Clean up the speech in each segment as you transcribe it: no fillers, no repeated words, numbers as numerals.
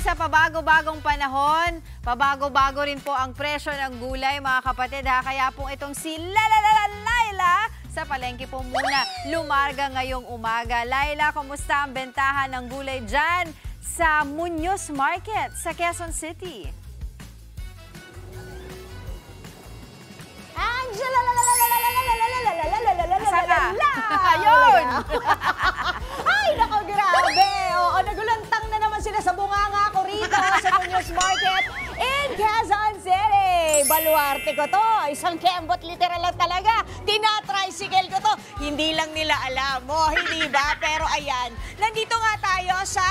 sa pabago-bagong panahon, pabago-bago rin po ang presyo ng gulay, mga kapatid, ha? Kaya pong itong si Laila sa palengke po muna lumarga ngayong umaga. Laila, kumusta ang bentahan ng gulay dyan sa Muñoz Market sa Quezon City? Angela, ayun! Ay, naku, grabe! Oo, nagulantang na naman sila sa bunganga ko rito sa Muñoz Market in Quezon City. Baluarte ko to. Isang kembot literal lang talaga. Tina-tricycle ko to. Hindi lang nila alam mo, hindi ba? Pero ayan, nandito nga tayo sa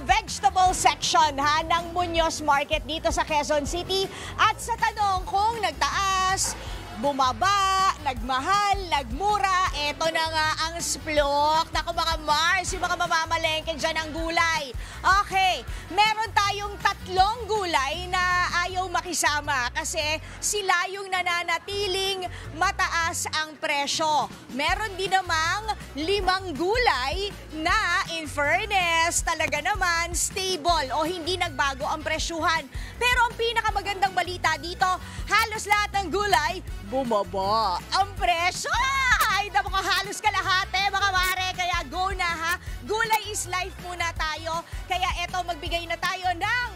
vegetable section ha, ng Muñoz Market dito sa Quezon City. At sa tanong kung nagtaas, bumaba, nagmahal, nagmura, eto na nga ang splok. Naku mga Mars, yung mga mamamalengke dyan ng gulay. Okay, meron tayong tatlong gulay na ayaw makisama kasi sila yung nananatiling mataas ang presyo. Meron din namang 5 gulay na in fairness talaga naman stable o hindi nagbago ang presyuhan. Pero ang pinakamagandang balita dito, halos lahat ng gulay bumaba ang presyo. Ay, naku, halos kalahati mga mare. Kaya go na ha. Gulay is life muna tayo. Kaya eto, magbigay na tayo ng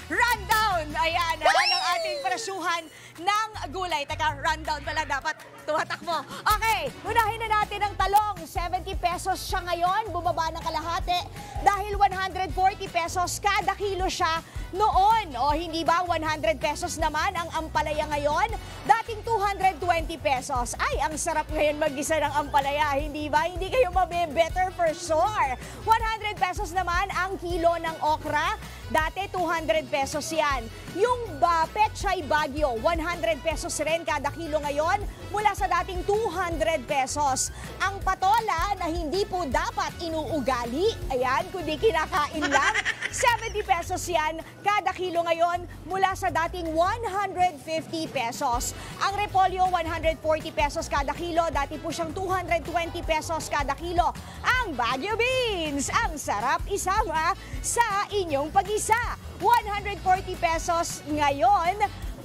rundown. Ayan ha, ng ating presyuhan ng gulay. Teka, rundown pala dapat tumatakbo. Okay, unahin na natin ang talong. 70 pesos siya ngayon, bumaba ng kalahati. Dahil 140 pesos kada kilo siya noon. O hindi ba 100 pesos naman ang ampalaya ngayon? Dating 220 pesos. Ay, ang sarap ngayon mag-isa ng ampalaya, hindi ba? Hindi kayo mabe-better for sure. 100 pesos naman ang kilo ng okra. Dati 200 pesos yan. Yung Pechay Baguio, 100 pesos rin kada kilo ngayon mula sa dating 200 pesos. Ang patola na hindi po dapat inuugali, ayan, kundi kinakain lang, 70 pesos yan kada kilo ngayon mula sa dating 150 pesos. Ang repolyo, 140 pesos kada kilo, dati po siyang 220 pesos kada kilo. Ang Baguio beans, ang sarap isama sa inyong pag-isa. 140 pesos ngayon,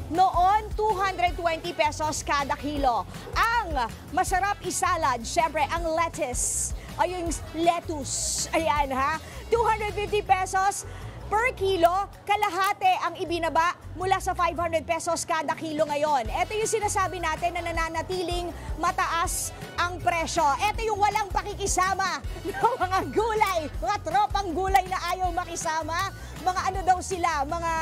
noon 220 pesos kada kilo. Ang masarap isalad, syempre ang lettuce, o yung lettuce, ayan ha, 250 pesos per kilo, kalahati ang ibinaba mula sa 500 pesos kada kilo ngayon. Ito yung sinasabi natin na nananatiling mataas ang presyo. Ito yung walang pakikisama ng mga gulay, mga tropang gulay na ayaw makisama. Mga ano daw sila, mga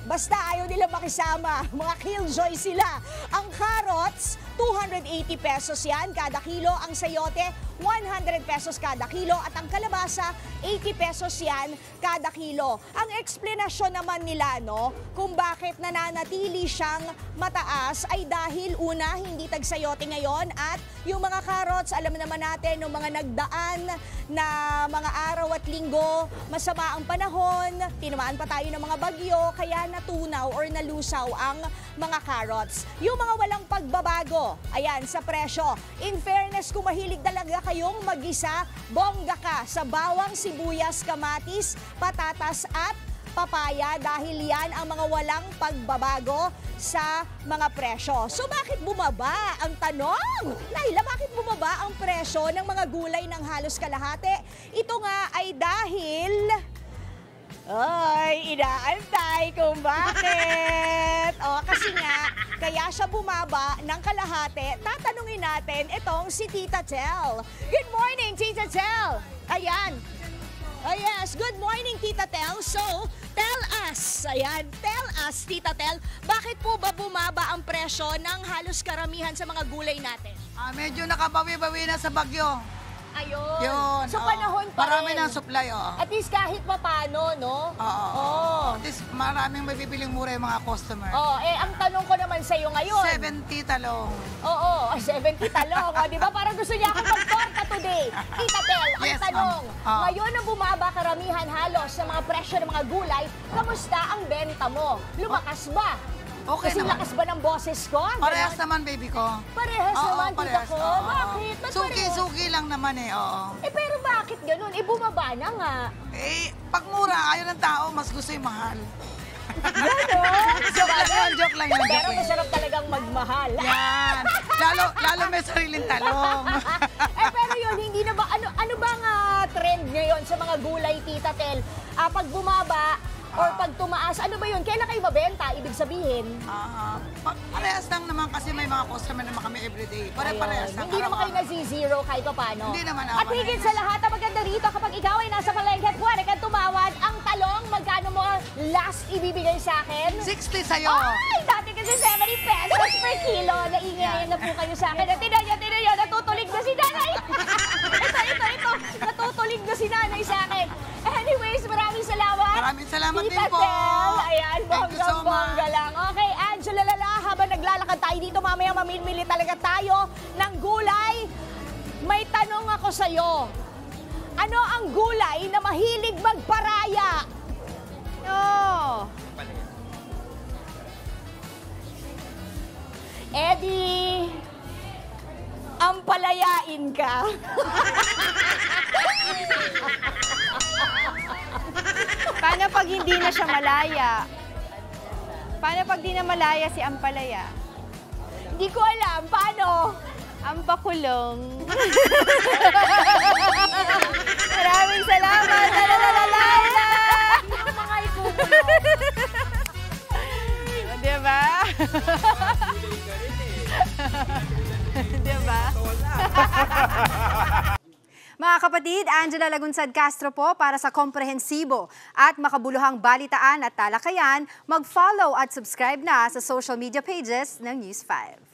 basta ayaw nila makisama, mga killjoy sila. Ang carrots, 280 pesos yan kada kilo. Ang sayote, 100 pesos kada kilo. At ang kalabasa, 80 pesos yan kada kilo. Ang eksplenasyon naman nila, no, kung bakit nananatili siyang mataas ay dahil una, hindi tagsayote ngayon at yung mga carrots, alam naman natin, yung mga nagdaan na mga araw at linggo, masama ang panahon, tinamaan pa tayo ng mga bagyo, kaya natunaw or nalusaw ang mga carrots. Yung mga walang pagbabago, ayan, sa presyo. In fairness, kung mahilig talaga kayong mag-isa, bongga ka sa bawang, sibuyas, kamatis, patatas at papaya dahil yan ang mga walang pagbabago sa mga presyo. So bakit bumaba? Ang tanong, Laila, bakit bumaba ang presyo ng mga gulay ng halos kalahati? Ito nga ay dahil inaantay kung bakit. O, kasi nga, kaya siya bumaba ng kalahati. Tatanungin natin itong si Tita Tel. Good morning, Tita Tel. Ayan. Oh yes, good morning, Tita Tel. So, tell us, ayan, tell us, Tita Tel, bakit po ba bumaba ang presyo ng halos karamihan sa mga gulay natin? Medyo nakabawi-bawi na sa bagyo. Ayun. Yun. So, panahon pa Marami rin. ng supply, At least kahit papano, no? Oo. At least maraming mabibiling mura yung mga customer. Ang tanong ko naman sa'yo ngayon. 70 talong. Oo, 70 talong. Di ba? Parang gusto niya akong mag-torta today. Tita Tel, ang Yes, tanong, ma'am. ngayon na bumaba karamihan halos sa mga presyo ng mga gulay, kamusta ang benta mo? Lumakas ba? Okay Kasi naman. lakas ba ng boses ko? Parehas naman, baby ko. Parehas Oo, naman, tita parehas. ko. Oo. Bakit? Ba't Suki, parehas? suki lang naman eh, oo. Eh pero bakit ganun? Eh bumaba na nga. Eh, pag mura, ayaw ng tao, mas gusto yung mahal. Ganon. Joke lang yun. Pero masarap talagang magmahal. Yan. Lalo may sariling talong. Eh pero yun, hindi na ba, ano bang trend ngayon sa mga gulay, Tita Tel? Pag bumaba or pag tumaas, ano ba yun? Kailan kayo mabenta? Ibig sabihin? Parehas lang naman kasi may mga customer naman kami everyday. Pare-parehas lang. Hindi naman kayo nag-zero kahit pa paano. Hindi naman At higit sa lahat, ang maganda rito, kapag ikaw ay nasa palengke, pwede kang tumawad. Ang talong, magkano mo last ibibigay sa akin? 60 sa'yo. Ay, dati kasi 70 pesos per kilo. Naingay na po kayo sa akin. At tinan nyo, natutulig na si nanay. ito. Natutulig na si nanay sa akin. Anyways, maraming salamat. Maraming salamat din Tita po. Tel. Ayan, Thank you so bonggang-bongga much. lang. Okay, Angela Lala, habang naglalakad tayo dito, mamaya mamimili talaga tayo ng gulay. May tanong ako sa'yo. Ano ang gulay na mahilig magparaya? Oh. Eddie, ampalayain ka. Paano pag hindi na siya malaya? Paano pag di na malaya si Ampalaya? Hindi ko alam, paano? Ang bakulong. Maraming salamat. Lalalala. Yung mga ikukulong. Diba? Diba? Mga kapatid, Angela Lagunsad Castro po para sa komprehensibo at makabuluhang balitaan at talakayan. Mag-follow at subscribe na sa social media pages ng News 5.